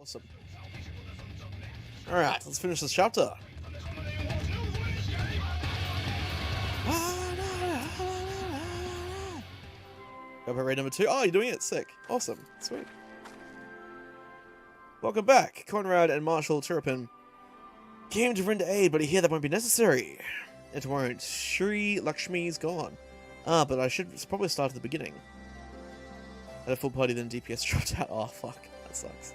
Awesome. Alright, let's finish this chapter. Go raid number 2. Oh, you're doing it. Sick. Awesome. Sweet. Welcome back. Conrad and Marshal Turpin came to render aid, but I hear that won't be necessary. It won't. Shri Lakshmi's gone. Ah, but I should probably start at the beginning. At a full party, then DPS dropped out. Oh, fuck. That sucks.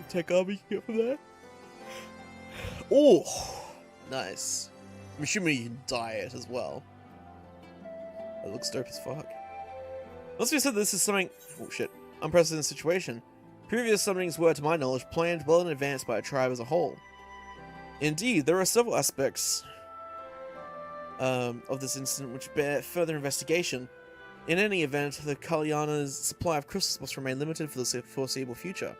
Tech army you can get from there. Oh, nice. I'm assuming you can dye it as well. That looks dope as fuck. Let's be said this is something. Oh shit. Unprecedented situation. Previous summonings were, to my knowledge, planned well in advance by a tribe as a whole. Indeed, there are several aspects of this incident which bear further investigation. In any event, the Kalyana's supply of crystals must remain limited for the foreseeable future,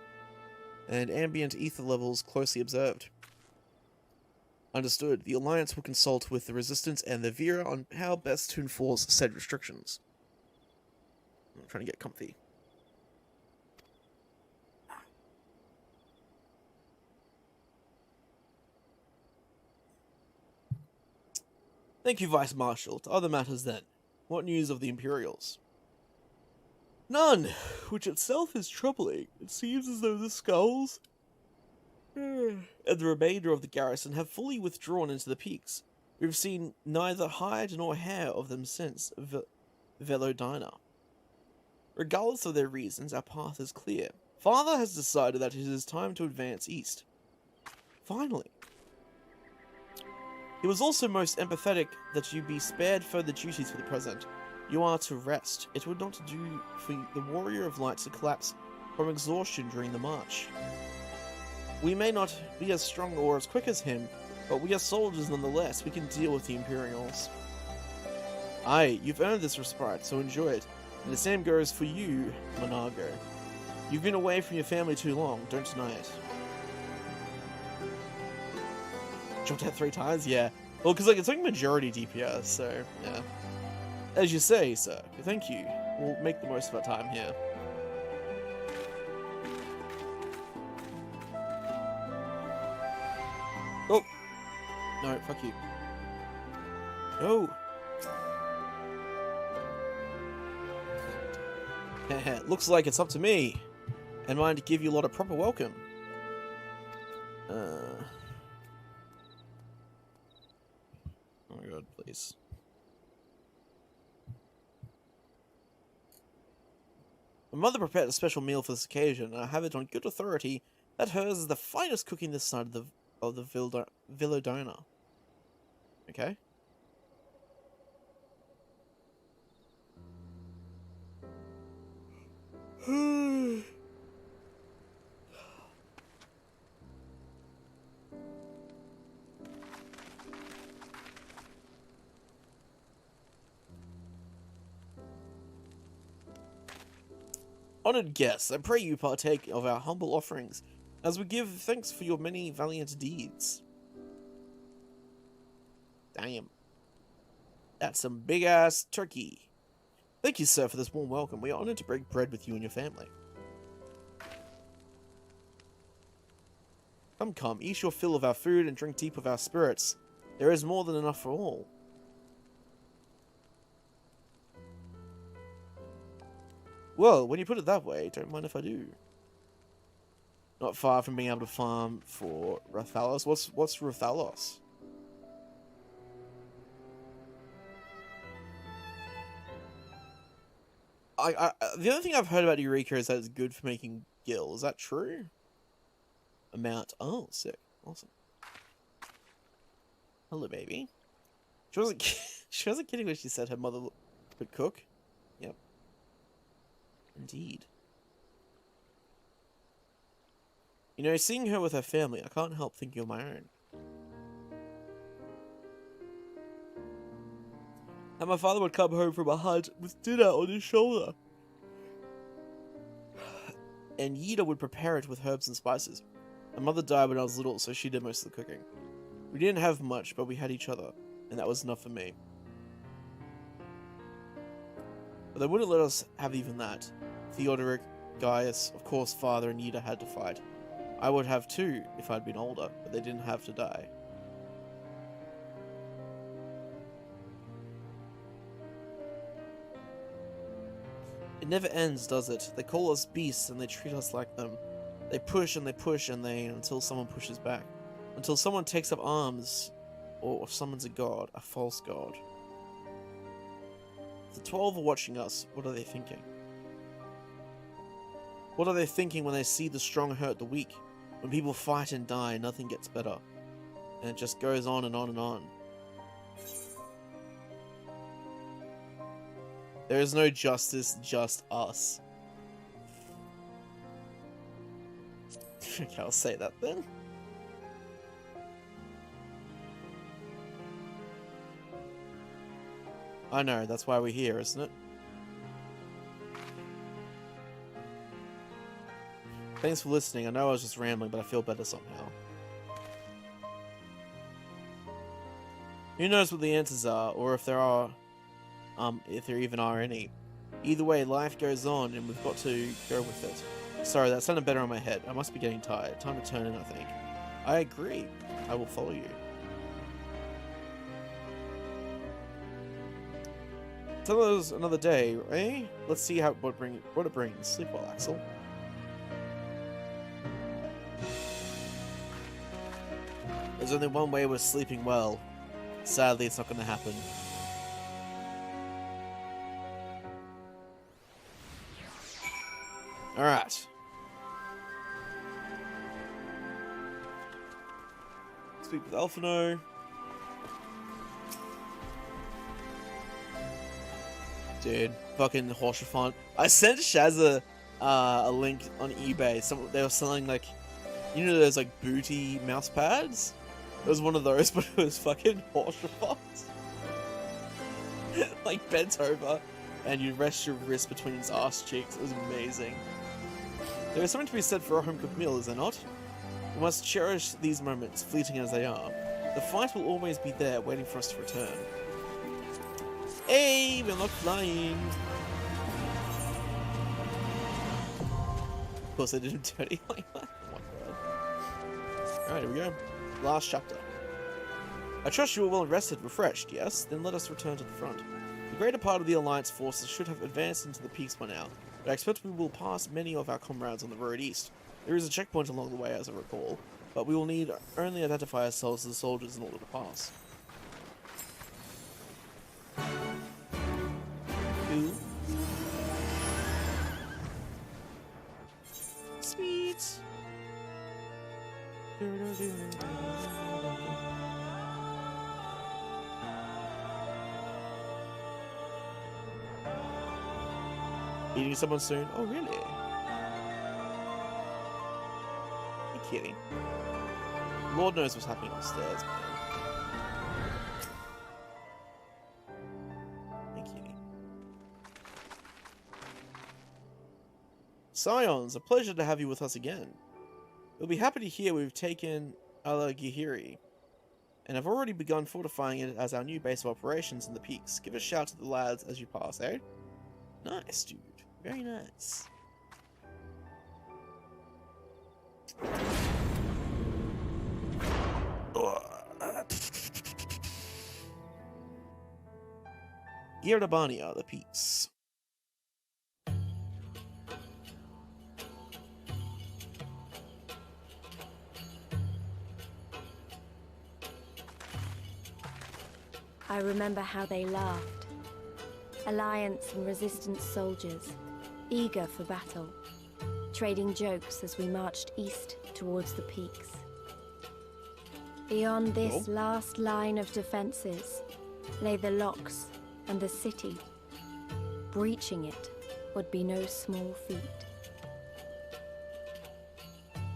and ambient ether levels closely observed. Understood. The Alliance will consult with the Resistance and the Vera on how best to enforce said restrictions. I'm trying to get comfy. Thank you, Vice Marshal. To other matters then. What news of the Imperials? None, which itself is troubling. It seems as though the skulls and the remainder of the garrison have fully withdrawn into the peaks. We've seen neither hide nor hair of them since Velodina. Regardless of their reasons, our path is clear. Father has decided that it is time to advance east. Finally. He was also most empathetic that you be spared further duties for the present. You are to rest. It would not do for the Warrior of Light to collapse from exhaustion during the march. We may not be as strong or as quick as him, but we are soldiers nonetheless. We can deal with the Imperials. Aye, you've earned this respite, so enjoy it. And the same goes for you, Monago. You've been away from your family too long, don't deny it. Jumped out 3 times? Yeah. Well, because it's like majority DPS, so, yeah. As you say, sir. Thank you. We'll make the most of our time here. Oh! No, fuck you. No! Looks like it's up to me. And mine to give you a lot of proper welcome. Oh my god, please. My mother prepared a special meal for this occasion, and I have it on good authority that hers is the finest cooking this side of the Villadona. Okay. Honored guests, I pray you partake of our humble offerings, as we give thanks for your many valiant deeds. Damn. That's some big-ass turkey. Thank you, sir, for this warm welcome. We are honored to break bread with you and your family. Come, eat your fill of our food and drink deep of our spirits. There is more than enough for all. Well, when you put it that way, don't mind if I do. Not far from being able to farm for Rathalos. What's Rathalos? The other thing I've heard about Eureka is that it's good for making gil. Is that true? Amount. Oh, sick. Awesome. Hello, baby. She wasn't she wasn't kidding when she said her mother could cook. Yep. Indeed. You know, seeing her with her family, I can't help thinking of my own. And my father would come home from a hunt with dinner on his shoulder. And Yida would prepare it with herbs and spices. My mother died when I was little, so she did most of the cooking. We didn't have much, but we had each other, and that was enough for me. they wouldn't let us have even that. Theodoric, Gaius, of course Father and Nita had to fight. I would have too if I'd been older, but they didn't have to die. It never ends, does it? They call us beasts and they treat us like them. They push and until someone pushes back. Until someone takes up arms or summons a god, a false god. If the 12 are watching us, what are they thinking? What are they thinking when they see the strong hurt the weak? When people fight and die, nothing gets better. And it just goes on and on and on. There is no justice, just us. Okay, I'll say that then. I know, that's why we're here, isn't it? Thanks for listening. I know I was just rambling, but I feel better somehow. Who knows what the answers are, or if there are, if there even are any. Either way, life goes on, and we've got to go with it. Sorry, that sounded better in my head. I must be getting tired. Time to turn in, I think. I agree. I will follow you. Tell us another day, eh? Let's see what it brings. Sleep well, Axel. There's only one way we're sleeping well. Sadly, it's not going to happen. Alright. Speak with Alphino. Dude, fucking Horsefont. I sent Shazza a link on eBay. They were selling, like, you know those, like, booty mouse pads? It was one of those, but it was fucking Horsefont. Like, bent over, and you rest your wrist between his ass cheeks. It was amazing. There is something to be said for a home-cooked meal, is there not? We must cherish these moments, fleeting as they are. The fight will always be there, waiting for us to return. Hey, we're not flying! Of course I didn't do anything like that. Oh my god. Alright, here we go. Last chapter. I trust you are well rested, refreshed, yes? Then let us return to the front. The greater part of the Alliance forces should have advanced into the peaks by now, but I expect we will pass many of our comrades on the road east. There is a checkpoint along the way, as I recall, but we will need only identify ourselves as soldiers in order to pass. Ooh. Sweet! Meeting someone soon? Oh, really? You're kidding. Lord knows what's happening upstairs, man. You're kidding. Scions, a pleasure to have you with us again. You'll be happy to hear we've taken Alagihiri, and have already begun fortifying it as our new base of operations in the peaks. Give a shout to the lads as you pass, eh? Nice, dude. Very nice. Girdabania, the peaks. I remember how they laughed. Alliance and Resistance soldiers, eager for battle, trading jokes as we marched east towards the peaks. Beyond this last line of defenses lay the locks and the city. Breaching it would be no small feat.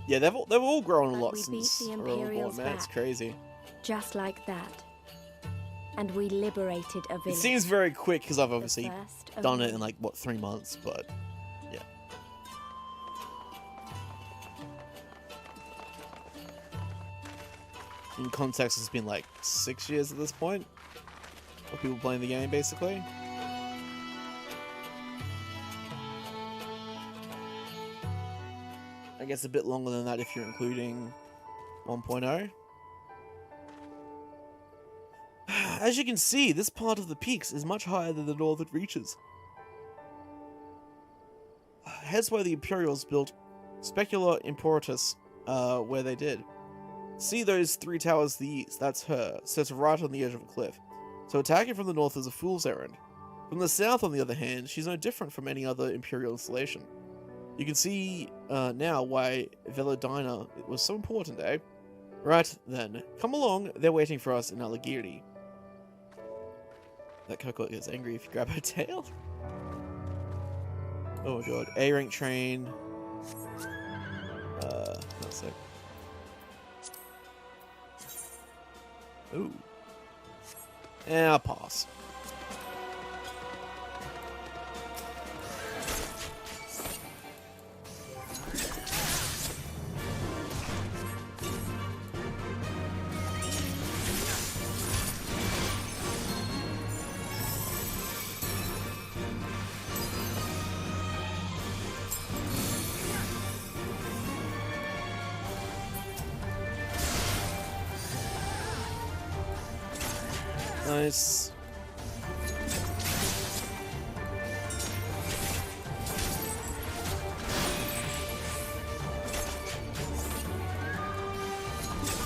Yeah, they've all grown a lot we since beat the Earl Imperials man. It's back. crazy. Just like that. And we liberated a village. It seems very quick because I've obviously first of done it many. in like, what, 3 months, but yeah. In context, it's been like 6 years at this point of people playing the game, basically. I guess a bit longer than that if you're including 1.0. As you can see, this part of the peaks is much higher than the northern reaches. Hence why the Imperials built Specula Importus where they did. See those 3 towers to the east? That's her, set right on the edge of a cliff. So attacking from the north is a fool's errand. From the south, on the other hand, she's no different from any other Imperial installation. You can see now why Velodina was so important, eh? Right then, come along, they're waiting for us in Alagiri. That Coco gets angry if you grab her tail. Oh my god, A-rank train. That's it. Ooh. Yeah, I'll pass. Nice.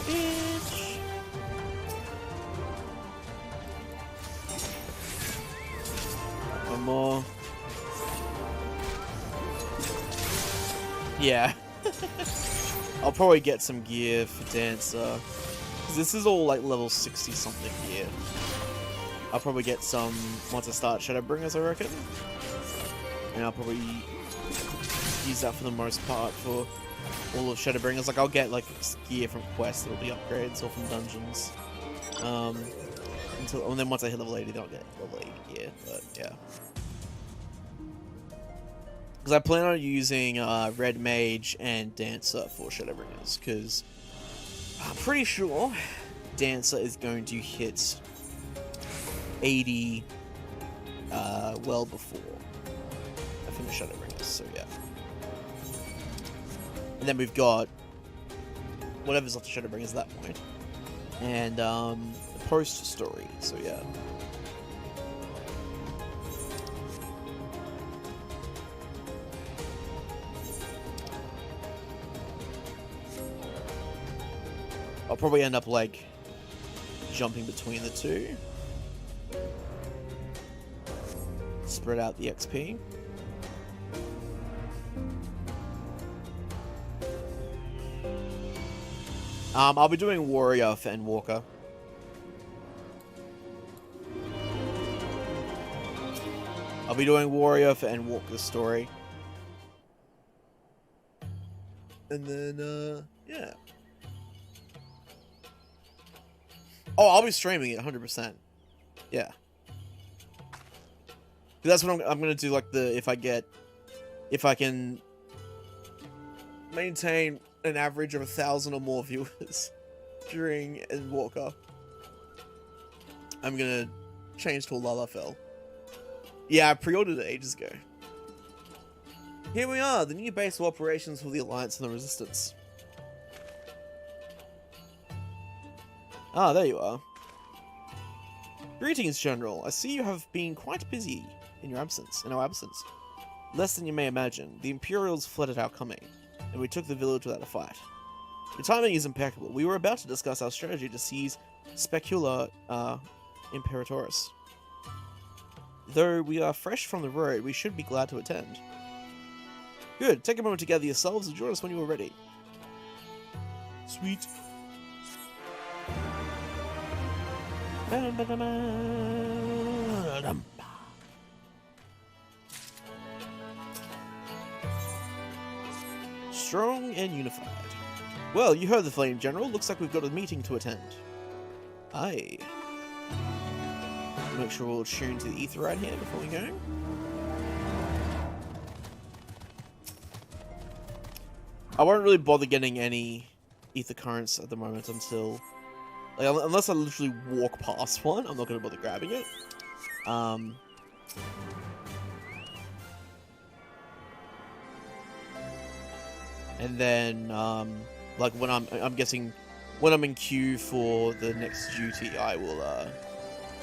Bitch. One more. Yeah. I'll probably get some gear for Dancer. This is all like level 60 something gear. I'll probably get some once I start Shadowbringers, I reckon. And I'll probably use that for the most part for all of Shadowbringers. Like I'll get like gear from quests that'll be upgrades or from dungeons. And then once I hit level 80, then I'll get level 80 gear. But yeah. Because I plan on using Red Mage and Dancer for Shadowbringers, because I'm pretty sure Dancer is going to hit 80 well before I finish Shadowbringers, so yeah. And then we've got whatever's left of Shadowbringers at that point. And the post story, so yeah. I'll probably end up like jumping between the two. Spread out the XP. I'll be doing Warrior for Endwalker. I'll be doing Warrior for Endwalker's story. And then, yeah. Oh, I'll be streaming it 100%. Yeah. That's what I'm gonna do, like, if I can maintain an average of 1,000 or more viewers during Endwalker, I'm gonna change to a Lalafell. Yeah, I pre-ordered it ages ago. Here we are, the new base of operations for the Alliance and the Resistance. Ah, there you are. Greetings, General. I see you have been quite busy in our absence. Less than you may imagine, the Imperials fled at our coming, and we took the village without a fight. Your timing is impeccable. We were about to discuss our strategy to seize Specula Imperatoris. Though we are fresh from the road, we should be glad to attend. Good. Take a moment to gather yourselves and join us when you are ready. Sweet. Strong and unified. Well, you heard the Flame General. Looks like we've got a meeting to attend. Aye. Make sure we'll tune to the ether right here before we go. I won't really bother getting any ether currents at the moment until... Like, unless I literally walk past one, I'm not going to bother grabbing it. And then, like when I'm guessing, when I'm in queue for the next duty, I will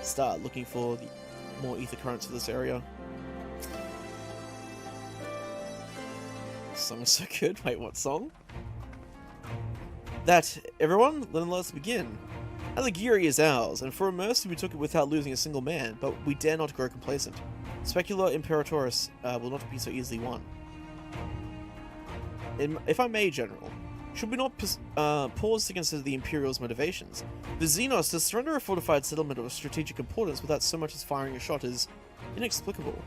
start looking for the more ether currents for this area. Song is so good. Wait, what song? That, everyone, then let's begin. Alighieri is ours, and for a mercy we took it without losing a single man, but we dare not grow complacent. Specula Imperatoris will not be so easily won. If I may, General, should we not pause to consider the Imperial's motivations? The Xenos to surrender a fortified settlement of strategic importance without so much as firing a shot is inexplicable.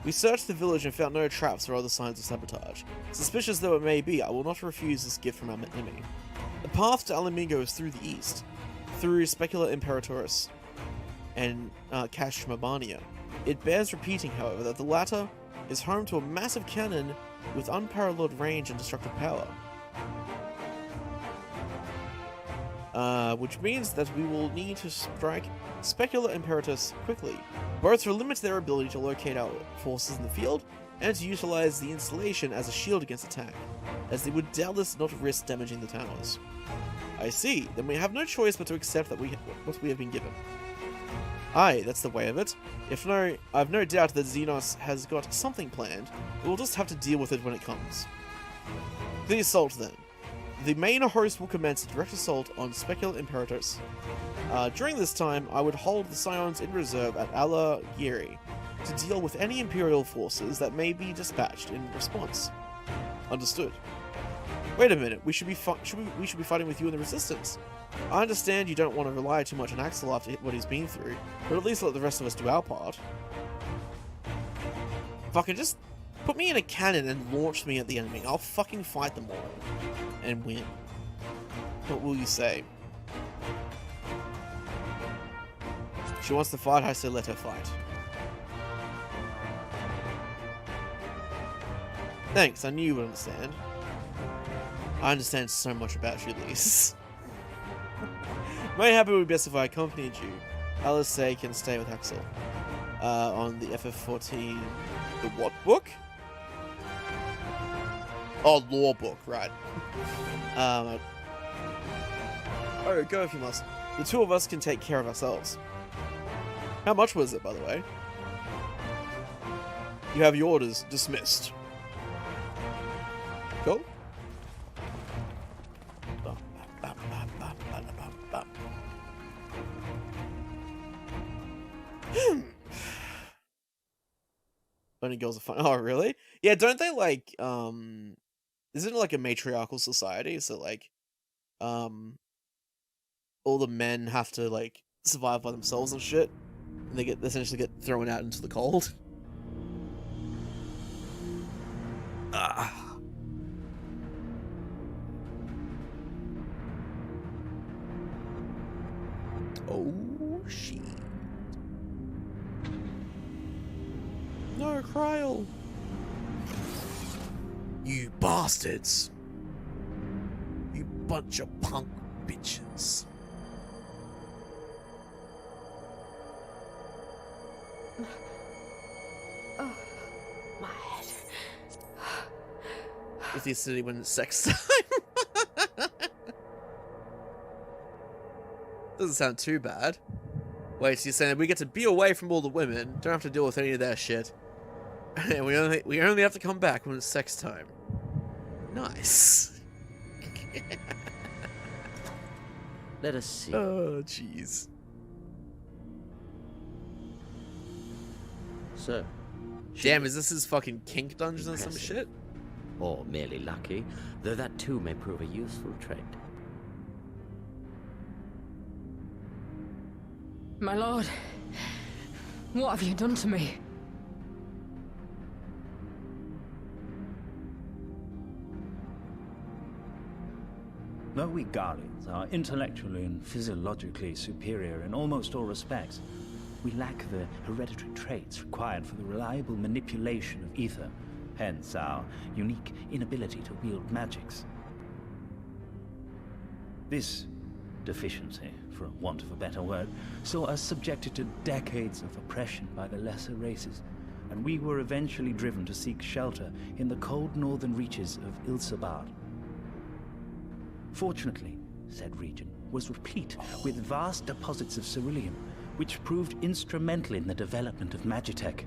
We searched the village and found no traps or other signs of sabotage. Suspicious though it may be, I will not refuse this gift from our enemy. The path to Alamigo is through the east, through Specula Imperatoris and Cash Mabania. It bears repeating, however, that the latter is home to a massive cannon with unparalleled range and destructive power. Which means that we will need to strike Specula Imperatus quickly, both to limit their ability to locate our forces in the field, and to utilize the installation as a shield against attack, as they would doubtless not risk damaging the towers. I see, then we have no choice but to accept that what we have been given. Aye, that's the way of it. I've no doubt that Xenos has got something planned, but we'll just have to deal with it when it comes. The assault then. The main host will commence a direct assault on Specula Imperatus. During this time, I would hold the Scions in reserve at Alighieri to deal with any Imperial forces that may be dispatched in response. Understood. Wait a minute, we should be fighting with you in the Resistance. I understand you don't want to rely too much on Axel after what he's been through, but at least let the rest of us do our part. Fucking just put me in a cannon and launch me at the enemy. I'll fucking fight them all. And win. What will you say? She wants to fight, I say let her fight. Thanks, I knew you would understand. I understand so much about you, Lise. My happy would be best if I accompanied you. Alice can stay with Axel. On the FF14... The what book? Oh, lore book, right. Oh, go if you must. The two of us can take care of ourselves. How much was it, by the way? You have your orders. Dismissed. Cool. Only girls are fun. Oh, really? Yeah, don't they like, isn't it like a matriarchal society? So like, all the men have to like survive by themselves and shit, and they essentially get thrown out into the cold. Ah. Oh shit. No, Kryl. You bastards. You bunch of punk bitches. Oh, my head. With the city when it's sex time. Doesn't sound too bad. Wait, so you're saying we get to be away from all the women, don't have to deal with any of their shit, and we only have to come back when it's sex time. Nice. Let us see. Oh, jeez. So, Damn, is this his fucking kink dungeon or some shit? Or merely lucky, though that too may prove a useful trait. My lord, what have you done to me? Though we Guardians are intellectually and physiologically superior in almost all respects, we lack the hereditary traits required for the reliable manipulation of ether, hence our unique inability to wield magics. This deficiency, for want of a better word, saw us subjected to decades of oppression by the lesser races, and we were eventually driven to seek shelter in the cold northern reaches of Ilsabard. Fortunately, said region was replete with vast deposits of ceruleum, which proved instrumental in the development of Magitech,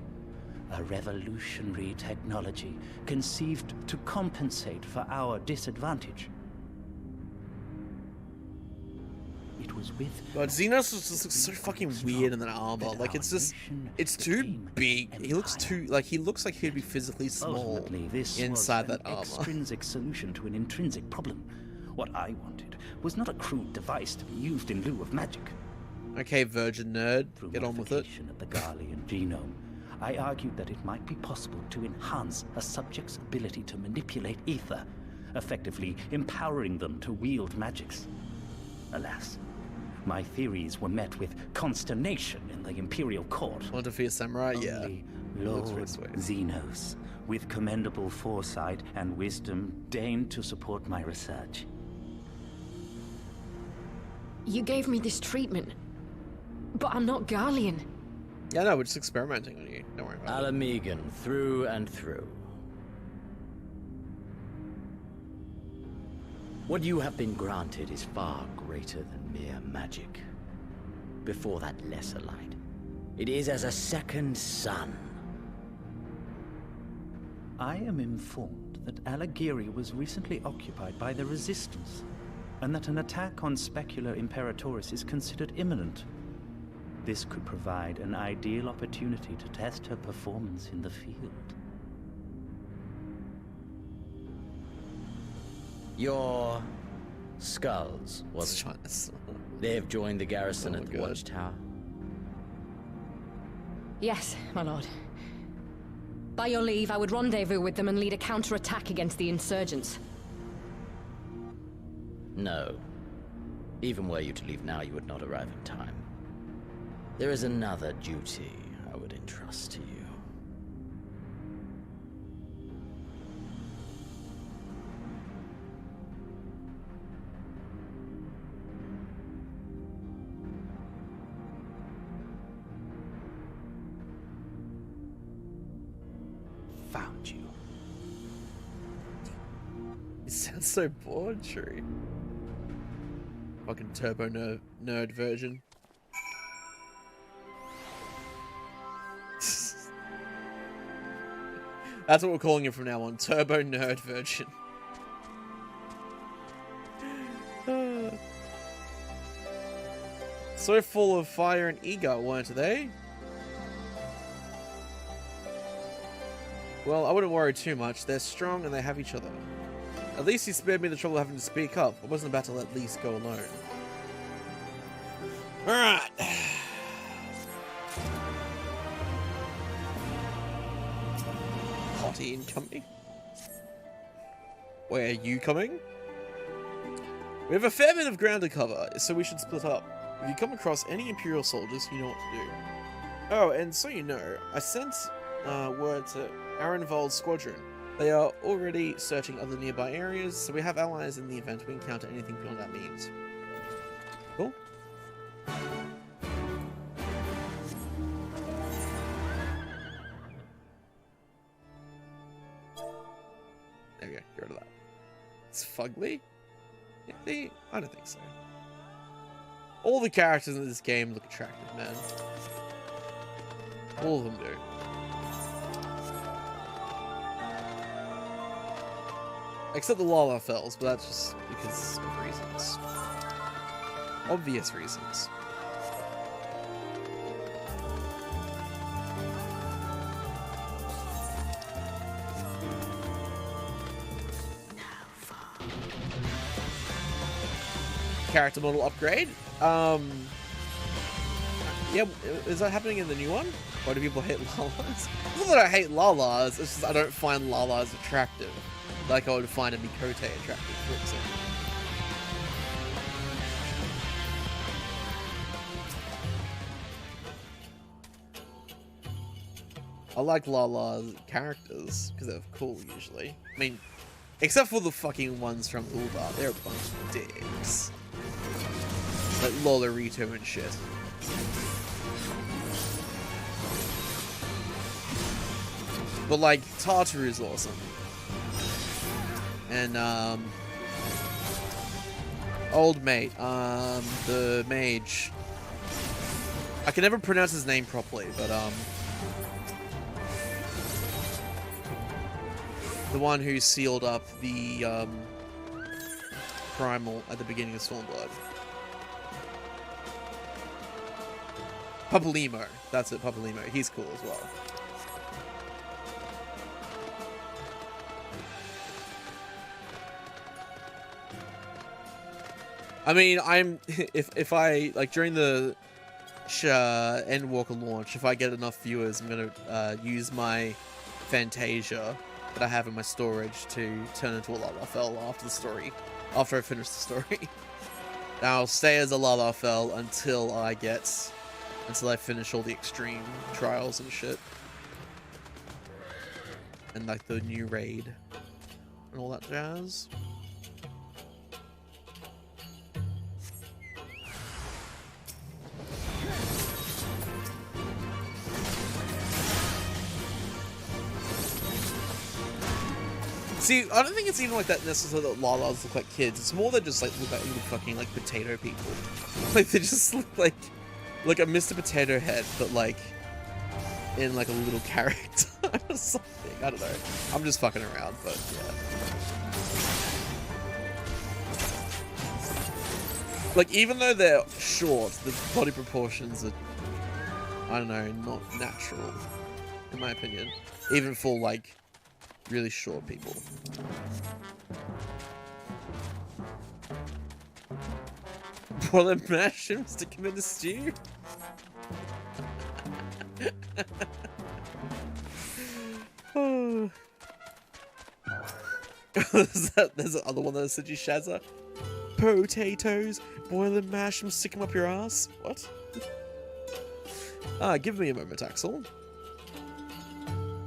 a revolutionary technology conceived to compensate for our disadvantage. It was with... God, Xenos just looks so fucking weird in that armor. Like, it's just... It's too big. He looks too... Like, he looks like he'd be physically small inside that armor. Extrinsic solution to an intrinsic problem. What I wanted was not a crude device to be used in lieu of magic. Okay, virgin nerd, get on with it. At the Garlean genome, I argued that it might be possible to enhance a subject's ability to manipulate ether, effectively empowering them to wield magics. Alas, my theories were met with consternation in the Imperial Court. Want to be a samurai? Only Yeah. Lord Xenos, with commendable foresight and wisdom, deigned to support my research. You gave me this treatment, but I'm not Garlean. Yeah, no, we're just experimenting on you. Don't worry about it. Alamegan, through and through. What you have been granted is far greater than mere magic. Before that lesser light, it is as a second sun. I am informed that Alagiri was recently occupied by the Resistance, and that an attack on Specular Imperatoris is considered imminent. This could provide an ideal opportunity to test her performance in the field. Your skulls, was it? They have joined the garrison at the Watchtower. Yes, my lord. By your leave, I would rendezvous with them and lead a counterattack against the insurgents. No. Even were you to leave now, you would not arrive in time. There is another duty I would entrust to you. Found you. You sound so bored, Shuri. Fucking turbo nerd version. That's what we're calling it from now on. Turbo nerd version. So full of fire and ego, weren't they? Well, I wouldn't worry too much. They're strong and they have each other. At least he spared me the trouble of having to speak up. I wasn't about to let Lise go alone. Alright. Hottie incoming. Where are you coming? We have a fair bit of ground to cover, so we should split up. If you come across any Imperial soldiers, you know what to do. Oh, and so you know, I sent word to Arenvold's squadron. They are already searching other nearby areas, so we have allies in the event we encounter anything beyond our means. Cool. There we go, get rid of that. It's fugly? I don't think so. All the characters in this game look attractive, man. All of them do. Except the Lalafells, but that's just because of reasons. Obvious reasons. Character model upgrade? Yeah, is that happening in the new one? Why do people hate Lalas? It's not that I hate Lalas, it's just I don't find Lalas attractive. Like I would find a Mikote attractive, for example. I like Lala's characters, because they're cool usually. I mean, except for the fucking ones from Uldar, they're a bunch of dicks. Like Lolorito and shit. But like Tartaru is awesome. And old mate, the mage. I can never pronounce his name properly, but the one who sealed up the primal at the beginning of Stormblood. Papalimo. That's it, Papalimo. He's cool as well. I mean, if I like during the Endwalker launch, if I get enough viewers, I'm gonna use my Fantasia that I have in my storage to turn into a Lalafell after I finish the story. And I'll stay as a Lalafell until I finish all the extreme trials and shit. And like the new raid and all that jazz. See, I don't think it's even like that necessarily that Lalas look like kids. It's more that just like look like little fucking like potato people. Like they just look like a Mr. Potato Head, but like in like a little character or something. I don't know. I'm just fucking around, but yeah. Like even though they're short, the body proportions are, I don't know, not natural, in my opinion. Even for like really short people. Boil and mash him, stick him in the stew. There's the other one that said you Shazza. Potatoes, boil and mash them, stick them up your ass. What? Give me a moment, Axel.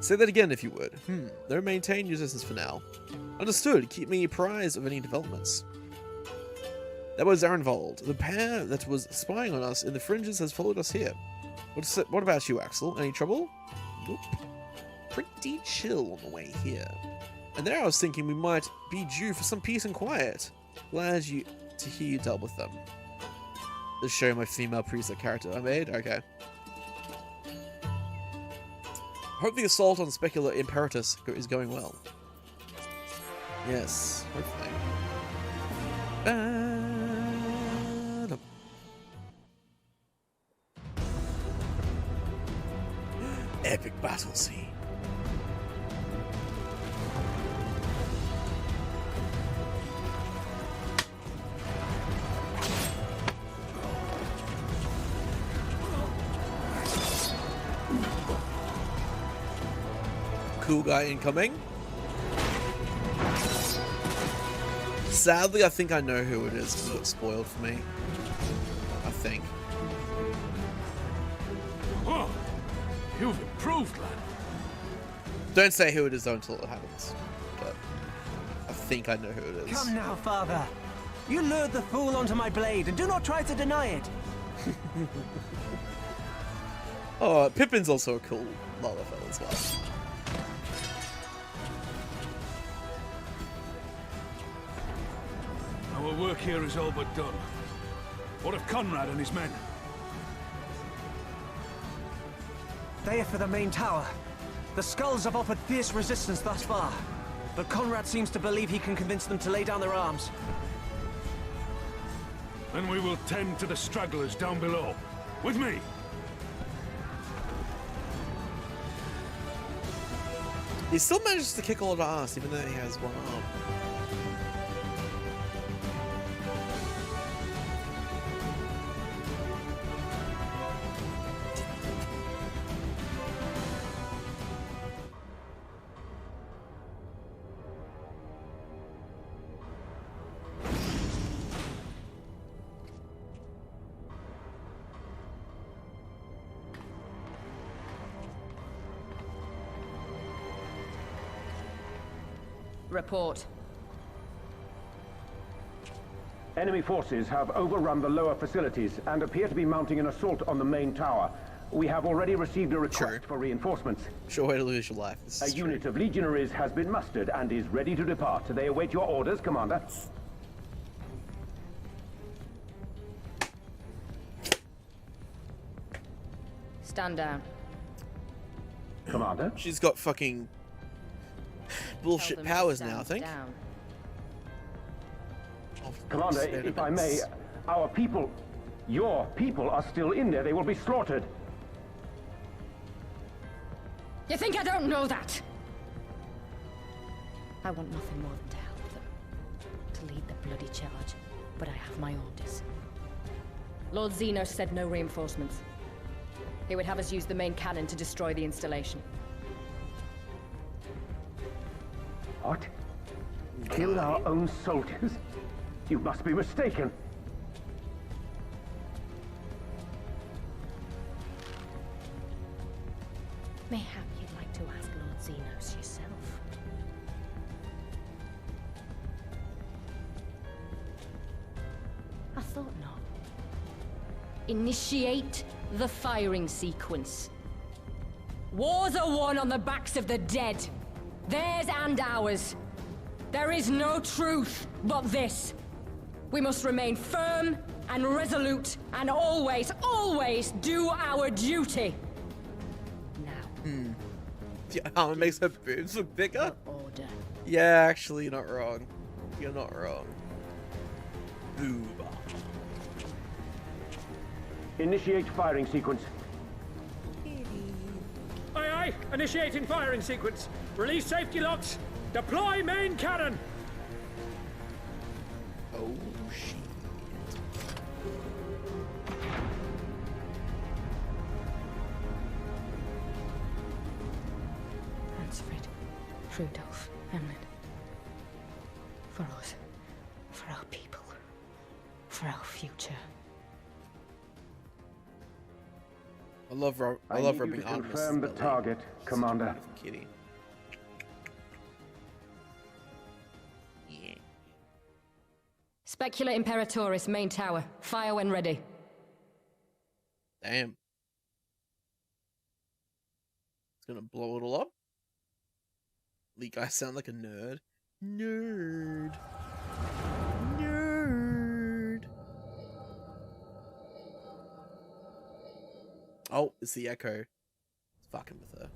Say that again if you would. No maintain resistance for now. Understood. Keep me apprised of any developments. That was Arenvold. The pair that was spying on us in the fringes has followed us here. What about you, Axel? Any trouble? Nope. Pretty chill on the way here. And there I was thinking we might be due for some peace and quiet. Glad to hear you dealt with them. Let's show my female priest character I made? Okay. Hope the assault on Specular Imperatus is going well. Yes, hopefully. Epic battle scene. Cool guy incoming. Sadly, I think I know who it is because it got spoiled for me. I think. Whoa! You've improved, lad. Don't say who it is though until it happens. But I think I know who it is. Come now, father. You lured the fool onto my blade, and do not try to deny it. Oh, Pippin's also a cool Lalafell as well. Our work here is all but done. What of Conrad and his men? They are for the main tower. The skulls have offered fierce resistance thus far, but Conrad seems to believe he can convince them to lay down their arms. Then we will tend to the stragglers down below. With me! He still manages to kick a lot of ass even though he has one arm. Report. Enemy forces have overrun the lower facilities and appear to be mounting an assault on the main tower. We have already received a request Sure. for reinforcements. Sure way to lose your life. This A is true. unit of legionaries has been mustered and is ready to depart. They await your orders, Commander. Stand down. Commander? She's got fucking bullshit Tell them to powers now, I stand think. down. Oh, Commander, if I may, our people, your people are still in there. They will be slaughtered. You think I don't know that? I want nothing more than to help them. To lead the bloody charge. But I have my orders. Lord Xenos said no reinforcements. He would have us use the main cannon to destroy the installation. What? Kill our own soldiers? You must be mistaken. Mayhap you'd like to ask Lord Xenos yourself. I thought not. Initiate the firing sequence. Wars are won on the backs of the dead. Theirs and ours. There is no truth but this. We must remain firm and resolute and always, always do our duty. Now, Yeah, it makes her boobs look bigger. order. Yeah, actually, you're not wrong. You're not wrong. Boob. Initiate firing sequence. Aye, aye. Initiating firing sequence. Release safety locks. Deploy main cannon. Oh, shit. Hansfred, Rudolph, Hamlet. For us, for our people, for our future. I love her. I I love need her you being to honest. confirm the but, like, target, Commander. Kitty. Yeah. Specula Imperatoris, main tower. Fire when ready. Damn. It's gonna blow it all up. The guy sound like a nerd. Nerd. Nerd. Oh, it's the Echo. It's fucking with her.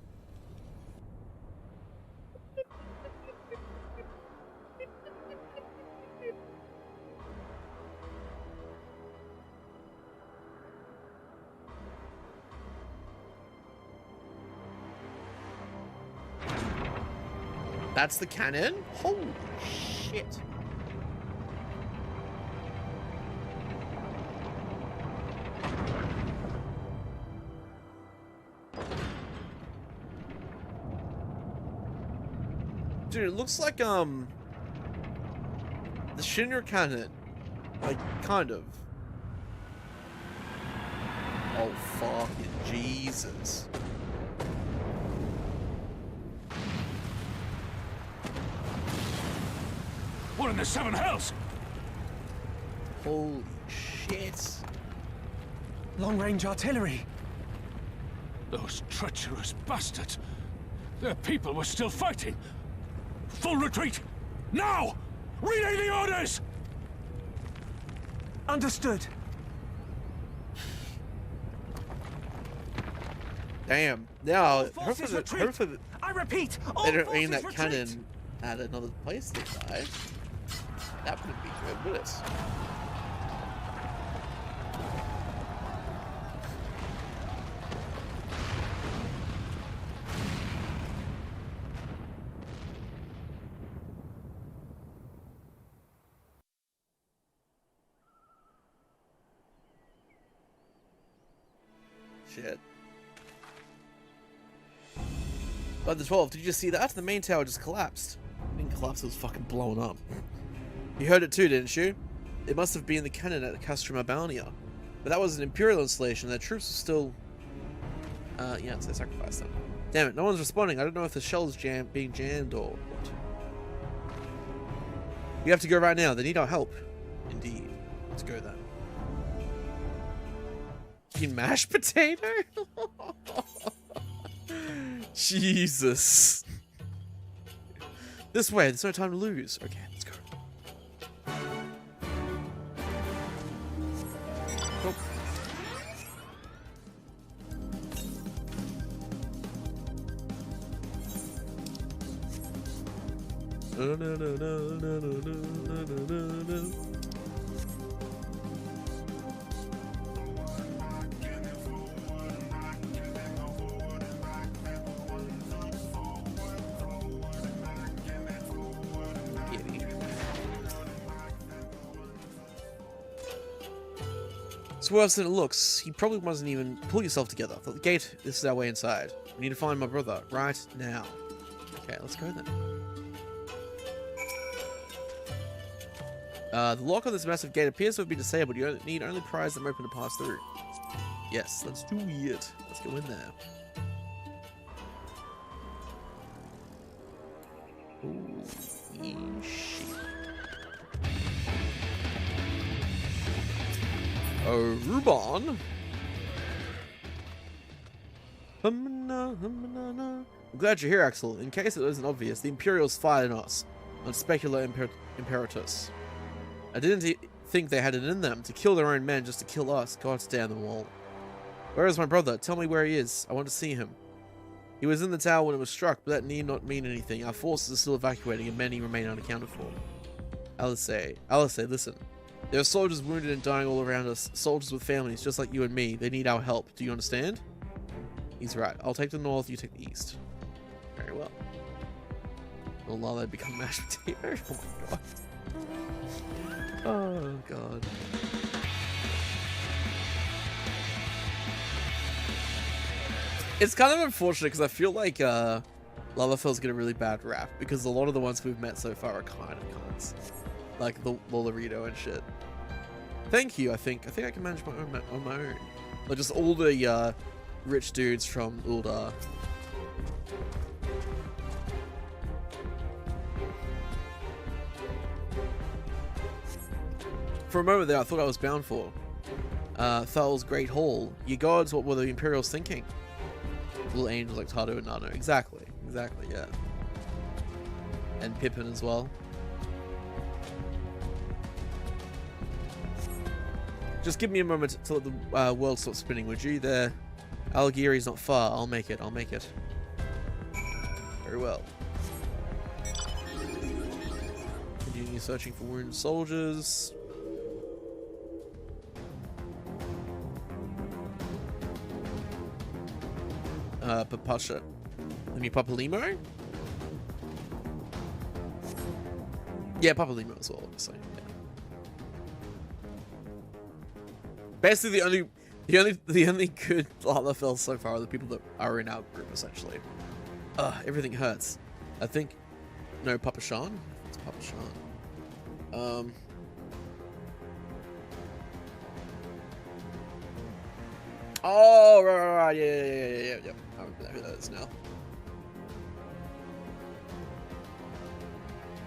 That's the cannon? Holy shit. Dude, it looks like, the Shinra cannon. Like, kind of. Oh, fucking Jesus. What in the seven hells? Holy shit. Long-range artillery. Those treacherous bastards. Their people were still fighting. Full retreat. Now! Relay the orders! Understood. Damn. Now, forces hopefully retreat. I repeat, all they don't aim that forces retreat. cannon at another place this time. That wouldn't be good, would it? Shit. But the 12, did you just see that? The main tower just collapsed. It didn't collapse, it was fucking blown up. You heard it too, didn't you? It must have been the cannon at Castrum Albania. But that was an Imperial installation, their troops were still... yeah, so they sacrificed them. Damn it, no one's responding. I don't know if the shell's being jammed or what. We have to go right now, they need our help. Indeed. Let's go then. fucking mashed potato? Jesus. This way, there's no time to lose. Okay, let's go. Oh. No, no, no, no, no, no, no, no, no. It's worse than it looks. He probably wasn't even... Pull yourself together. The gate, this is our way inside. We need to find my brother right now. Okay, let's go then. The lock on this massive gate appears to have been disabled. You need only prise them open to pass through. Yes, let's do it. Let's go in there. Ooh, shit. Oh, Ruban. I'm glad you're here, Axel. In case it wasn't obvious, the Imperials fired on us, on Specula Imperatus. I didn't think they had it in them to kill their own men just to kill us. God damn them all. Where is my brother? Tell me where he is. I want to see him. He was in the tower when it was struck, but that need not mean anything. Our forces are still evacuating and many remain unaccounted for. Alice, listen. There are soldiers wounded and dying all around us. Soldiers with families, just like you and me. They need our help. Do you understand? He's right. I'll take the north, you take the east. Very well. Will Lala become mashed potato? Oh my god. Oh god. It's kind of unfortunate because I feel like Lalafell's get a really bad rap because a lot of the ones we've met so far are kind of cons. Like the Lolorito and shit. Thank you, I think I can manage my own on my own. Like just all the rich dudes from Uldar. For a moment there, I thought I was bound for Thal's Great Hall. Ye gods, what were the Imperials thinking? Little angels like Tardo and Nano. Exactly, yeah. And Pippin as well. Just give me a moment to let the world stop spinning, would you? There, Algiri's not far. I'll make it. Very well. Continue searching for wounded soldiers. Papasha. I mean, Papalimo? Yeah, Papalimo as well, obviously. Yeah. Basically, the only good Lalafell so far are the people that are in our group, essentially. Everything hurts. I think... No, Papa Sean? It's Papa Sean. Oh, right, yeah. I remember who that is now.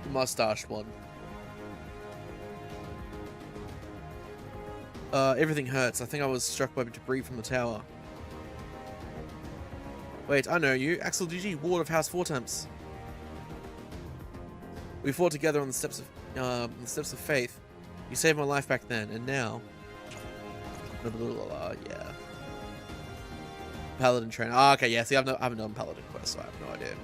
The mustache one. Everything hurts. I think I was struck by debris from the tower. Wait, I know you. Axel DG, Ward of House Fortemps. We fought together on the steps of faith. You saved my life back then, and now... yeah. Paladin trainer. Oh, okay, yeah, see, I haven't done Paladin quest, so I have no idea.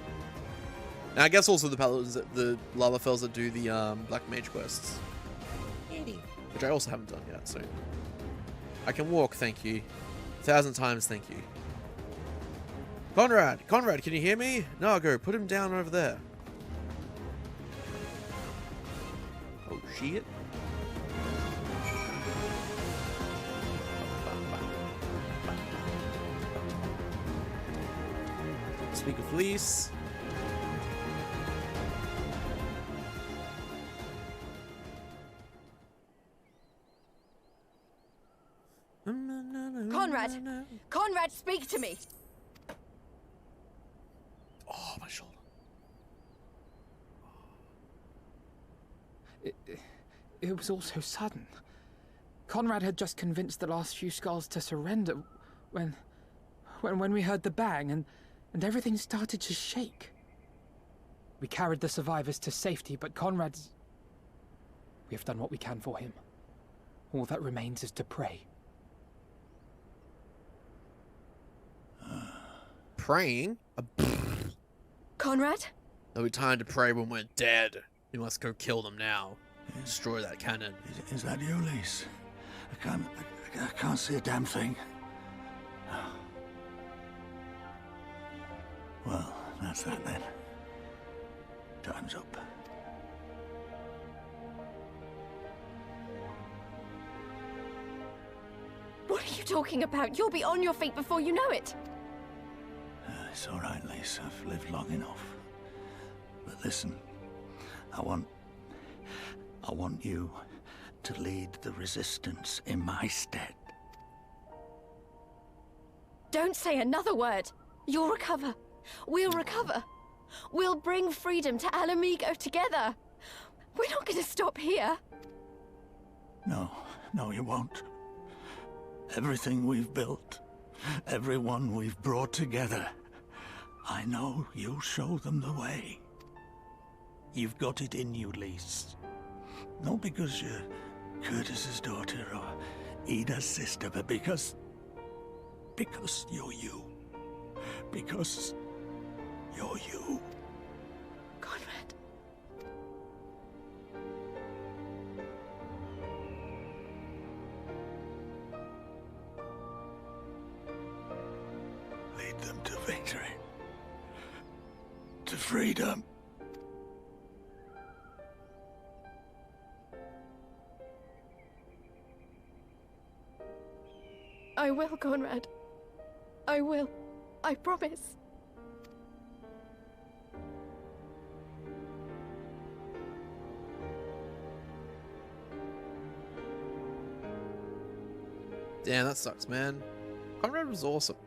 Now, I guess also the Paladins, the Lalafells that do the Black Mage quests. Which I also haven't done yet, so... I can walk, thank you. 1,000 times, thank you. Conrad, can you hear me? Nago, put him down over there. Oh, shit. Speak of Fleece. Conrad, speak to me. Oh, my shoulder. It was all so sudden. Conrad had just convinced the last few skulls to surrender when we heard the bang and everything started to shake. We carried the survivors to safety, but Conrad's... We have done what we can for him. All that remains is to pray. Praying? Conrad? There'll be time to pray when we're dead. We must go kill them now. Destroy that cannon. Is that you, Lise? I can't see a damn thing. Well, that's that then. Time's up. What are you talking about? You'll be on your feet before you know it. It's all right, Lise. I've lived long enough. But listen, I want you to lead the resistance in my stead. Don't say another word. You'll recover. We'll recover. We'll bring freedom to Alamigo together. We're not going to stop here. No, you won't. Everything we've built, everyone we've brought together, I know you'll show them the way. You've got it in you, Lise. Not because you're Curtis's daughter or Ida's sister, but because you're you. Because you're you. Conrad. Lead them to victory. To freedom. I will, Conrad. I will. I promise. Damn, that sucks, man. Conrad was awesome.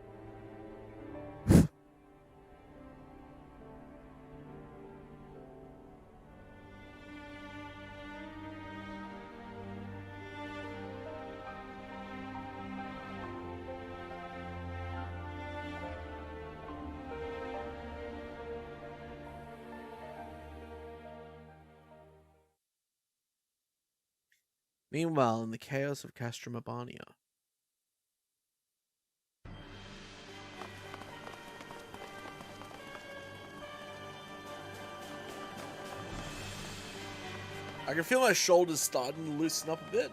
Meanwhile, in the chaos of Castromabania. I can feel my shoulders starting to loosen up a bit.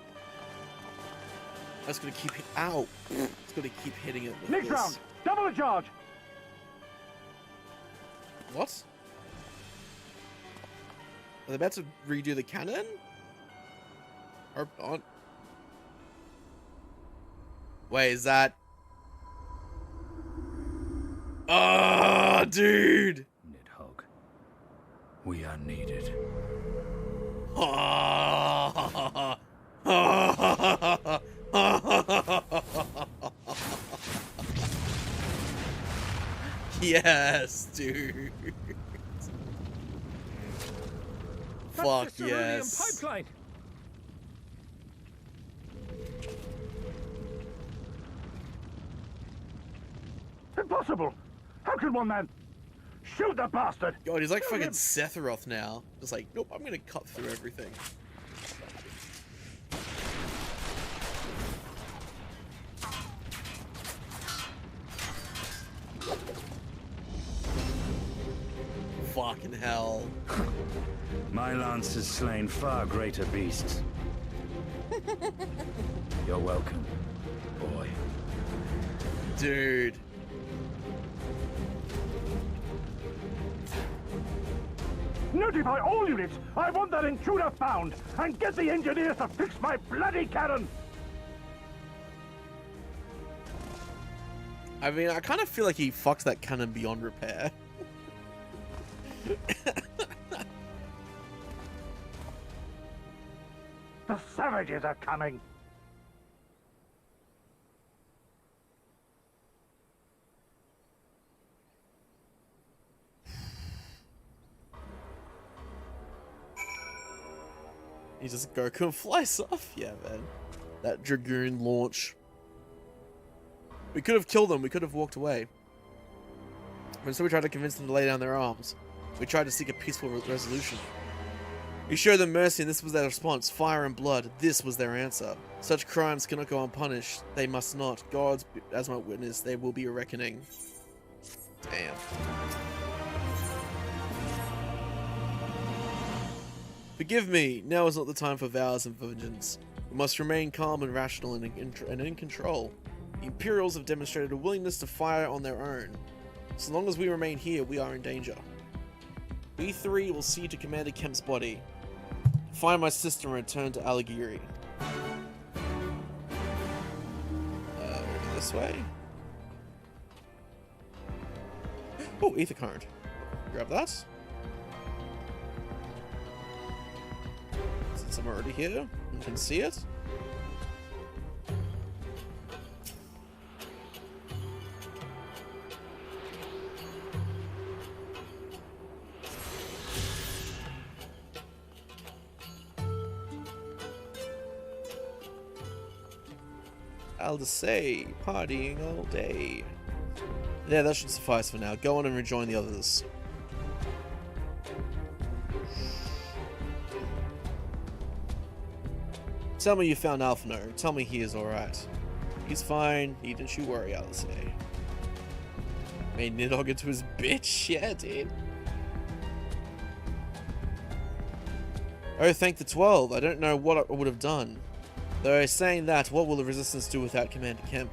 That's gonna keep it out. It's gonna keep hitting it with Next this. round, double the charge. What? Are they about to redo the cannon? Or on? Wait, is that? Ah, dude! Nidhogg, we are needed. Yes, dude. Fuck That's the yes. cerulean pipeline. Impossible! How can one man shoot the bastard? God, he's like Shoot fucking him. Sephiroth now. Just like, nope, I'm gonna cut through everything. Fucking hell. My lance has slain far greater beasts. You're welcome, boy. Dude. Notify all units! I want that intruder found! And get the engineers to fix my bloody cannon! I mean, I kind of feel like he fucks that cannon beyond repair. The savages are coming! He just Goku and flies off. Yeah, man. that Dragoon launch. We could have killed them, we could have walked away. But instead we tried to convince them to lay down their arms. We tried to seek a peaceful resolution. We showed them mercy and this was their response. Fire and blood, this was their answer. Such crimes cannot go unpunished. They must not. God, as my witness, there will be a reckoning. Damn. Forgive me, now is not the time for vows and vengeance. We must remain calm and rational and in control. The Imperials have demonstrated a willingness to fire on their own. So long as we remain here, we are in danger. We three will see to Commander Kemp's body. Find my sister and return to Alighieri. This way? Oh, ether current. Grab that. Since I'm already here, you can see it. I'll just say, partying all day. Yeah, that should suffice for now. Go on and rejoin the others. Tell me you found Alphino. Tell me he is alright. He's fine. Needn't you worry, I'll say. Made Nidhogg into his bitch? Yeah, dude. Oh, thank the 12. I don't know what I would have done. Though saying that, what will the Resistance do without Commander Kemp?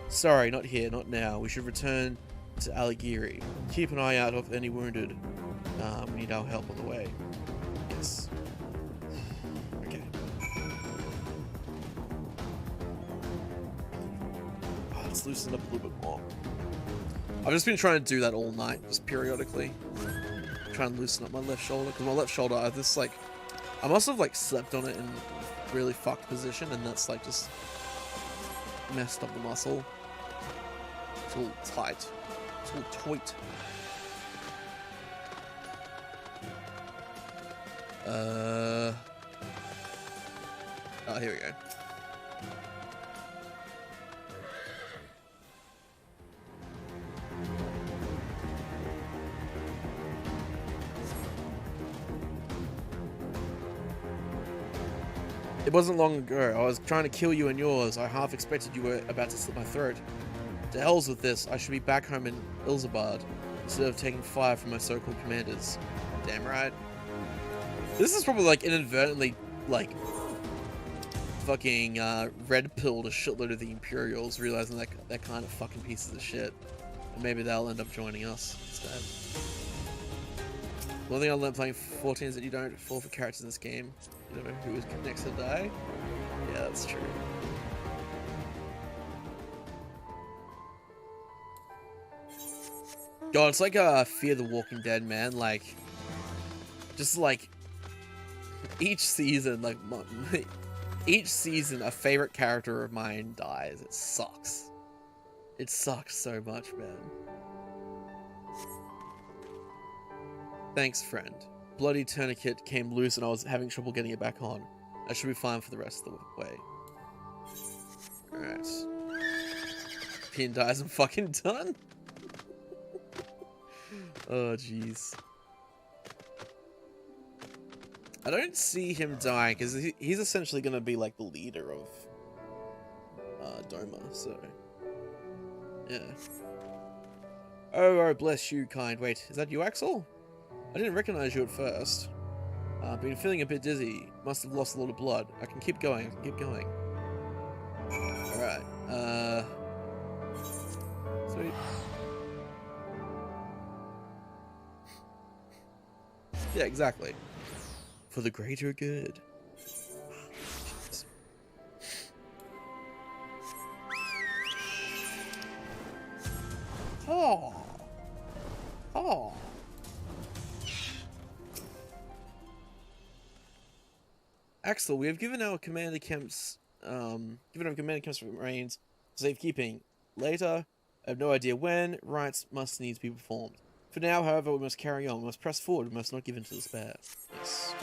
Sorry, not here, not now. We should return to Alighieri. Keep an eye out of any wounded. We need our help on the way. Yes. Okay. Oh, let's loosen up a little bit more. I've just been trying to do that all night, just periodically. Trying to loosen up my left shoulder, because my left shoulder, I just like... I must have like slept on it in really fucked position, and that's like just messed up the muscle. It's all tight. It's all tight. Oh, here we go. It wasn't long ago. I was trying to kill you and yours. I half expected you were about to slit my throat. To hell's with this. I should be back home in Ilzabad instead of taking fire from my so-called commanders. Damn right. This is probably like inadvertently like fucking red-pilled a shitload of the Imperials, realizing that they're kind of fucking pieces of shit. And maybe they'll end up joining us instead. One thing I learned playing 14 is that you don't fall for characters in this game. You don't know who is next to die. Yeah, that's true. God, it's like Fear the Walking Dead, man. Like, just like each season, like each season, a favorite character of mine dies. It sucks. It sucks so much, man. Thanks, friend. Bloody tourniquet came loose and I was having trouble getting it back on. I should be fine for the rest of the way. Alright. Pin dies, I'm fucking done. Oh, jeez. I don't see him dying because he's essentially going to be like the leader of Doma, so... yeah. Oh, bless you, kind. Wait, is that you, Axel? I didn't recognize you at first. I've been feeling a bit dizzy. Must have lost a lot of blood. I can keep going. I can keep going. Alright. Sweet. Yeah, exactly. For the greater good. Oh. Oh. Axel, we have given our Commander Kemp's remains safekeeping. Later, I have no idea when, rites must needs be performed. For now, however, we must carry on. We must press forward. We must not give in to despair. Yes.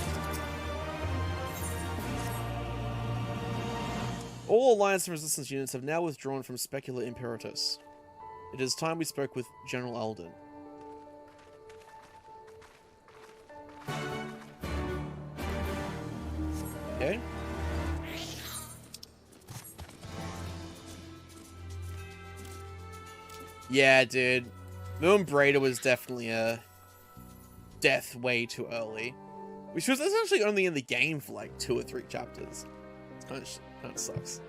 All Alliance and Resistance units have now withdrawn from Specula Imperatus. It is time we spoke with General Alden. Okay. Yeah, dude. Moon Braider was definitely a death way too early. Which was essentially only in the game for like 2 or 3 chapters. It kind of sucks.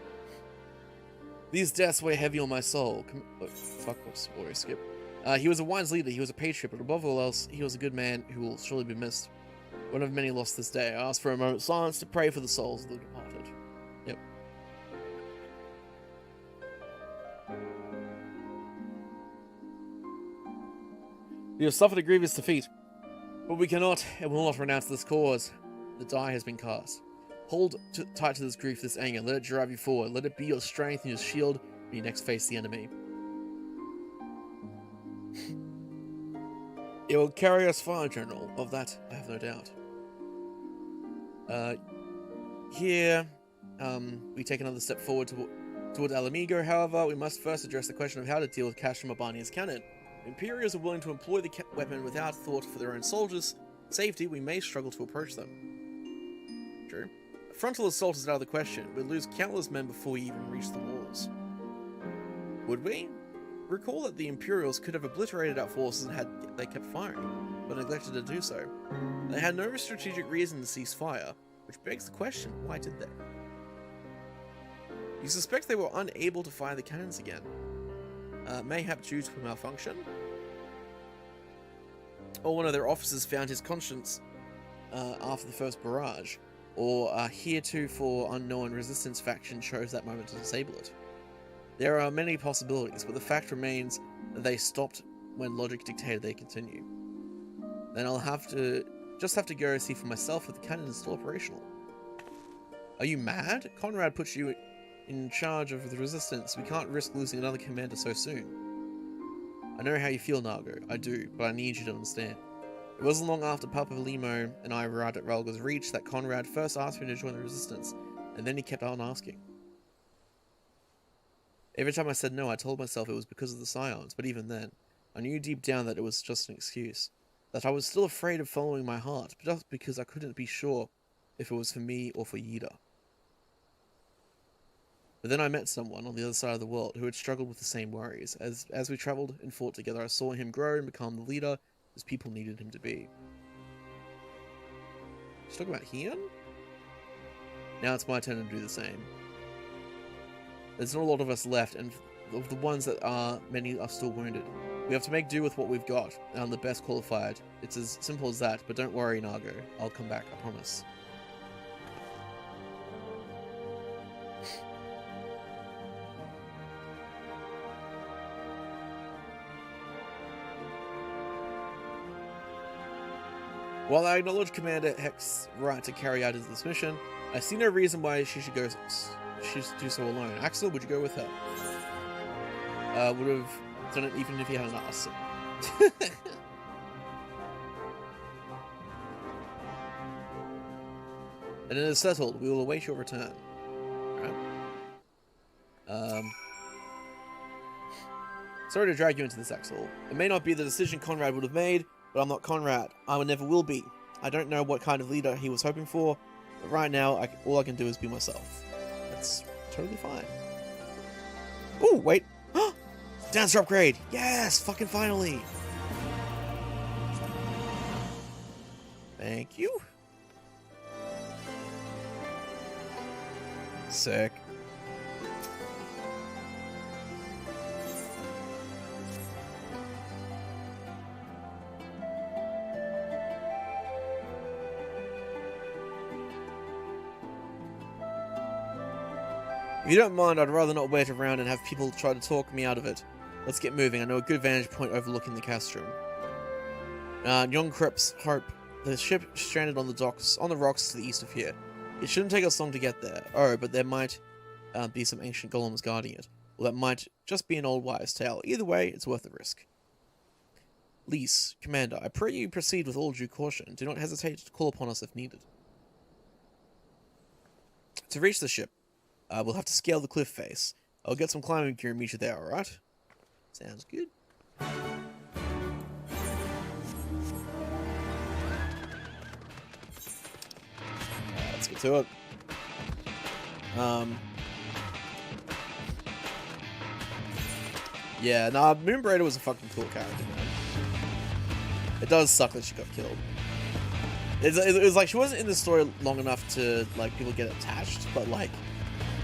These deaths weigh heavy on my soul. Fuck, whoops, audio skip. He was a wise leader, he was a patriot, but above all else, he was a good man who will surely be missed. One of many lost this day. I ask for a moment's silence to pray for the souls of the departed. Yep. We have suffered a grievous defeat, but we cannot and will not renounce this cause. The die has been cast. Hold tight to this grief, this anger. Let it drive you forward. Let it be your strength and your shield when you next face the enemy. It will carry us far, General. Of that, I have no doubt. Here, we take another step forward towards Alamigo. However, we must first address the question of how to deal with Castrum Urbania's cannon. Imperials are willing to employ the weapon without thought for their own soldiers' safety. We may struggle to approach them. True. A frontal assault is out of the question. We'd lose countless men before we even reach the walls. Would we? Recall that the Imperials could have obliterated our forces had they kept firing, but neglected to do so. They had no strategic reason to cease fire, which begs the question, why did they? You suspect they were unable to fire the cannons again. Mayhap due to a malfunction? Or one of their officers found his conscience after the first barrage, or a heretofore unknown resistance faction chose that moment to disable it. There are many possibilities, but the fact remains that they stopped when logic dictated they continue. Then I'll just have to go see for myself if the cannon is still operational. Are you mad? Conrad put you in charge of the resistance. We can't risk losing another commander so soon. I know how you feel, Nargo. I do, but I need you to understand. It wasn't long after Papa Limo and I arrived at Relga's Reach that Conrad first asked me to join the resistance, and then he kept on asking. Every time I said no, I told myself it was because of the Scions, but even then, I knew deep down that it was just an excuse. That I was still afraid of following my heart, just because I couldn't be sure if it was for me or for Yida. But then I met someone on the other side of the world who had struggled with the same worries. As we travelled and fought together, I saw him grow and become the leader his people needed him to be. She's talking about Hian? Now it's my turn to do the same. There's not a lot of us left, and of the ones that are, many are still wounded. We have to make do with what we've got, and I'm the best qualified. It's as simple as that, but don't worry, Nargo. I'll come back, I promise. While I acknowledge Commander Heck's right to carry out this mission, I see no reason why she should do so alone. Axel, would you go with her? Would have done it even if he hadn't asked. And it is settled. We will await your return. Alright. Sorry to drag you into this, Axel. It may not be the decision Conrad would have made, but I'm not Conrad. I never will be. I don't know what kind of leader he was hoping for, but right now, all I can do is be myself. That's totally fine. Oh, wait. Dancer upgrade. Yes, fucking finally. Thank you. Sick. If you don't mind, I'd rather not wait around and have people try to talk me out of it. Let's get moving. I know a good vantage point overlooking the Castrum. Young Kreps hope the ship stranded on the rocks to the east of here. It shouldn't take us long to get there. Oh, but there might be some ancient golems guarding it. Well, that might just be an old wives' tale. Either way, it's worth the risk. Lise, Commander, I pray you proceed with all due caution. Do not hesitate to call upon us if needed. To reach the ship, We'll have to scale the cliff face. I'll get some climbing gear and meet you there, alright? Sounds good. Let's get to it. Yeah, nah, Moonbrader was a fucking cool character, man. It does suck that she got killed. It was like, she wasn't in the story long enough to, like, people get attached, but, like,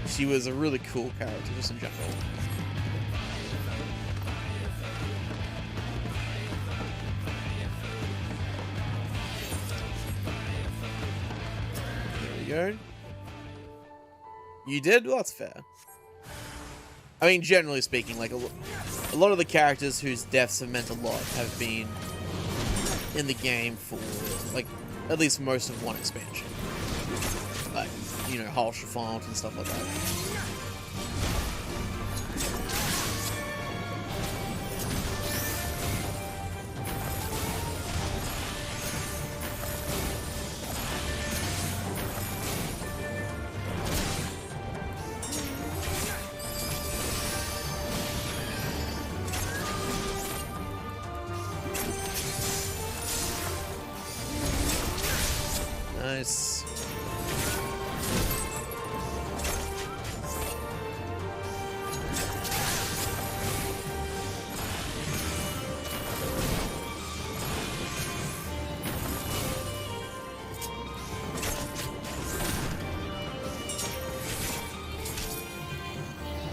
she was a really cool character, just in general. There we go. You did? Well, that's fair. I mean, generally speaking, like, a lot of the characters whose deaths have meant a lot have been in the game for, like, at least most of one expansion. Like, you know, Harsh Font and stuff like that. Nice.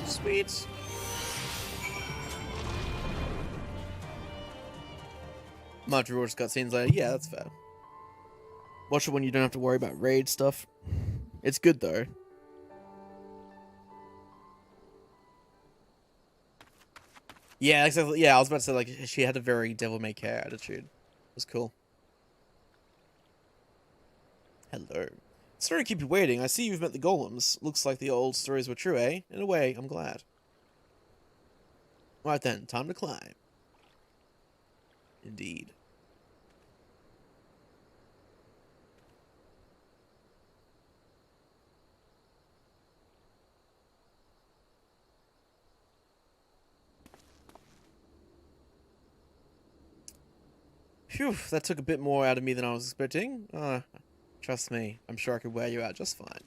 Sweet. Much Roach cutscenes later. Yeah, that's fair. Watch it when you don't have to worry about raid stuff. It's good though. Yeah, exactly. Yeah, I was about to say, like, she had a very devil may care attitude. It was cool. Hello. Sorry to keep you waiting. I see you've met the golems. Looks like the old stories were true, eh? In a way, I'm glad. Right then, time to climb. Indeed. Phew, that took a bit more out of me than I was expecting. Trust me, I'm sure I could wear you out just fine.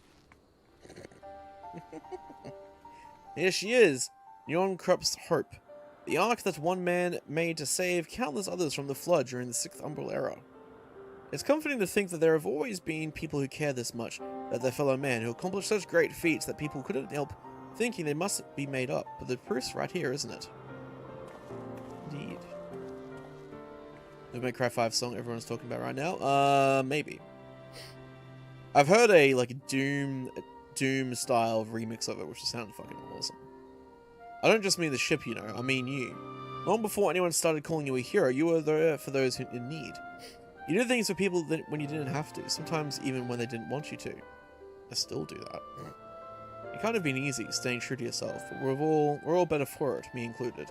Here she is, Yon Krup's Hope, the ark that one man made to save countless others from the flood during the 6th Umbral Era. It's comforting to think that there have always been people who care this much about their fellow man, who accomplish such great feats that people couldn't help thinking they must be made up, but the proof's right here, isn't it? Indeed. The May Cry 5 song everyone's talking about right now? Maybe. I've heard a, like, Doom style remix of it, which sounds fucking awesome. I don't just mean the ship, you know, I mean you. Long before anyone started calling you a hero, you were there for those in need. You did things for people when you didn't have to, sometimes even when they didn't want you to. I still do that. It can't have been easy, staying true to yourself, but we're all better for it, me included.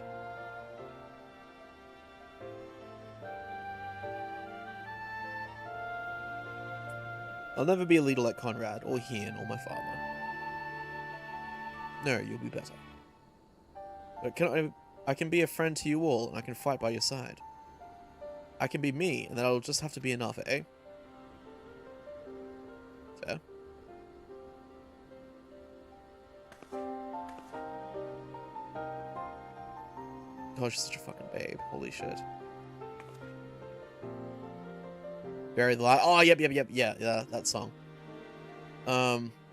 I'll never be a leader like Conrad, or Hien, or my father. No, you'll be better. But I can be a friend to you all, and I can fight by your side. I can be me, and that'll just have to be enough, eh? Fair. God, she's such a fucking babe. Holy shit. Bury the light. Oh, yep, yeah, that song.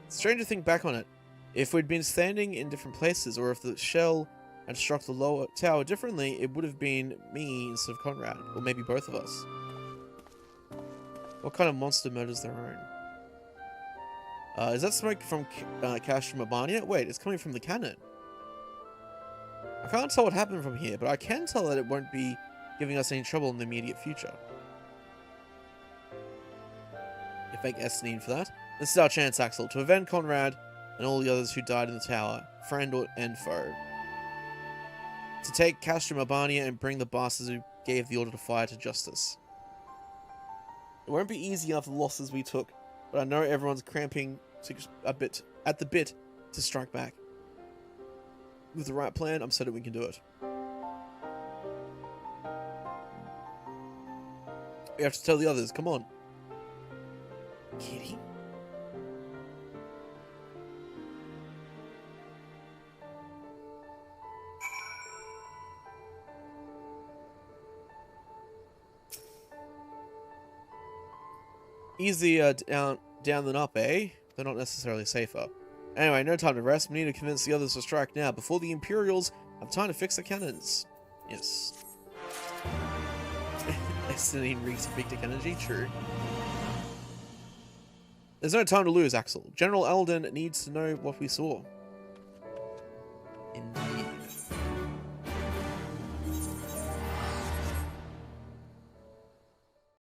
Strange to think back on it. If we'd been standing in different places, or if the shell had struck the lower tower differently, it would have been me instead of Conrad, or maybe both of us. What kind of monster murders their own? Is that smoke from Castrum Urbania? Wait, it's coming from the cannon. I can't tell what happened from here, but I can tell that it won't be giving us any trouble in the immediate future. You fake Esnine for that. This is our chance, Axel, to avenge Conrad and all the others who died in the tower, friend and foe. To take Castrum Urbania and bring the bastards who gave the order to fire to justice. It won't be easy after the losses we took, but I know everyone's cramping at the bit to strike back. With the right plan, I'm certain we can do it. We have to tell the others, come on. Kitty? Easier down than up, eh? They're not necessarily safer. Anyway, no time to rest. We need to convince the others to strike now, before the Imperials have time to fix the cannons. Yes. Destiny reeks of Victor energy, true. There's no time to lose, Axel. General Alden needs to know what we saw.